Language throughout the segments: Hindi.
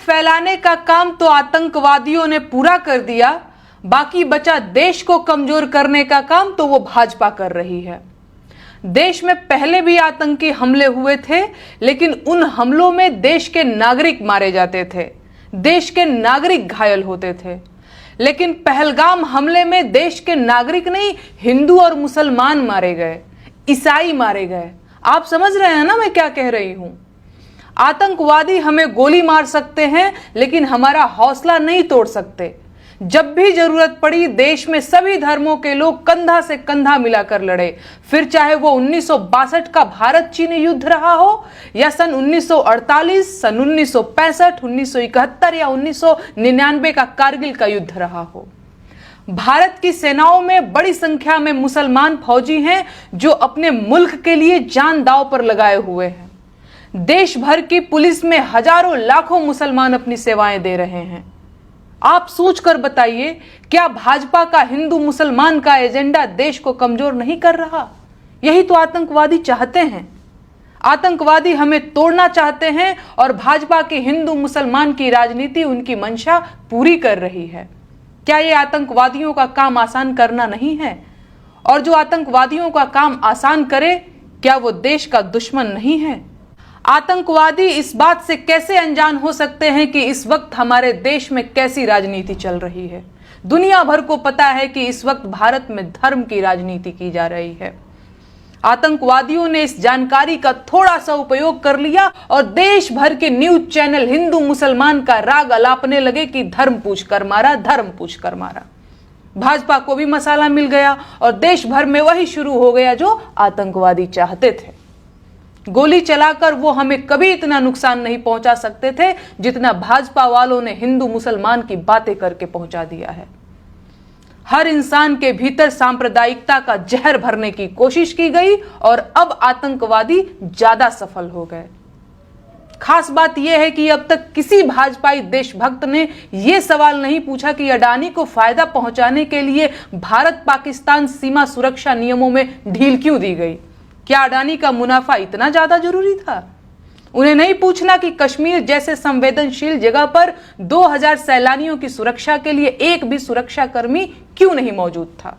फैलाने का काम तो आतंकवादियों ने पूरा कर दिया, बाकी बचा देश को कमजोर करने का काम तो वो भाजपा कर रही है। देश में पहले भी आतंकी हमले हुए थे, लेकिन उन हमलों में देश के नागरिक मारे जाते थे, देश के नागरिक घायल होते थे। लेकिन पहलगाम हमले में देश के नागरिक नहीं, हिंदू और मुसलमान मारे गए, ईसाई मारे गए। आप समझ रहे हैं ना मैं क्या कह रही हूं? आतंकवादी हमें गोली मार सकते हैं, लेकिन हमारा हौसला नहीं तोड़ सकते। जब भी जरूरत पड़ी देश में सभी धर्मों के लोग कंधा से कंधा मिलाकर लड़े, फिर चाहे वो 1962 का भारत चीन युद्ध रहा हो या सन 1948, सन 1965, 1971 या 1999 का कारगिल का युद्ध रहा हो। भारत की सेनाओं में बड़ी संख्या में मुसलमान फौजी हैं जो अपने मुल्क के लिए जान दांव पर लगाए हुए हैं। देश भर की पुलिस में हजारों लाखों मुसलमान अपनी सेवाएं दे रहे हैं। आप सोचकर बताइए, क्या भाजपा का हिंदू मुसलमान का एजेंडा देश को कमजोर नहीं कर रहा? यही तो आतंकवादी चाहते हैं। आतंकवादी हमें तोड़ना चाहते हैं और भाजपा की हिंदू मुसलमान की राजनीति उनकी मंशा पूरी कर रही है। क्या यह आतंकवादियों का काम आसान करना नहीं है? और जो आतंकवादियों का काम आसान करे, क्या वो देश का दुश्मन नहीं है? आतंकवादी इस बात से कैसे अनजान हो सकते हैं कि इस वक्त हमारे देश में कैसी राजनीति चल रही है? दुनिया भर को पता है कि इस वक्त भारत में धर्म की राजनीति की जा रही है। आतंकवादियों ने इस जानकारी का थोड़ा सा उपयोग कर लिया और देश भर के न्यूज चैनल हिंदू मुसलमान का राग अलापने लगे कि धर्म पूछ कर मारा, धर्म पूछ कर मारा। भाजपा को भी मसाला मिल गया और देश भर में वही शुरू हो गया जो आतंकवादी चाहते थे। गोली चलाकर वो हमें कभी इतना नुकसान नहीं पहुंचा सकते थे जितना भाजपा वालों ने हिंदू मुसलमान की बातें करके पहुंचा दिया है। हर इंसान के भीतर सांप्रदायिकता का जहर भरने की कोशिश की गई और अब आतंकवादी ज्यादा सफल हो गए। खास बात यह है कि अब तक किसी भाजपाई देशभक्त ने यह सवाल नहीं पूछा कि अडानी को फायदा पहुंचाने के लिए भारत पाकिस्तान सीमा सुरक्षा नियमों में ढील क्यों दी गई। क्या अडानी का मुनाफा इतना ज्यादा जरूरी था? उन्हें नहीं पूछना कि कश्मीर जैसे संवेदनशील जगह पर 2000 सैलानियों की सुरक्षा के लिए एक भी सुरक्षा कर्मी क्यों नहीं मौजूद था?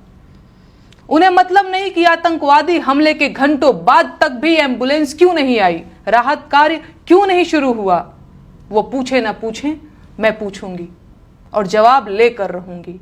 उन्हें मतलब नहीं कि आतंकवादी हमले के घंटों बाद तक भी एम्बुलेंस क्यों नहीं आई, राहत कार्य क्यों नहीं शुरू हुआ? वो पूछे ना पूछें, मैं पूछूंगी और जवाब लेकर रहूंगी।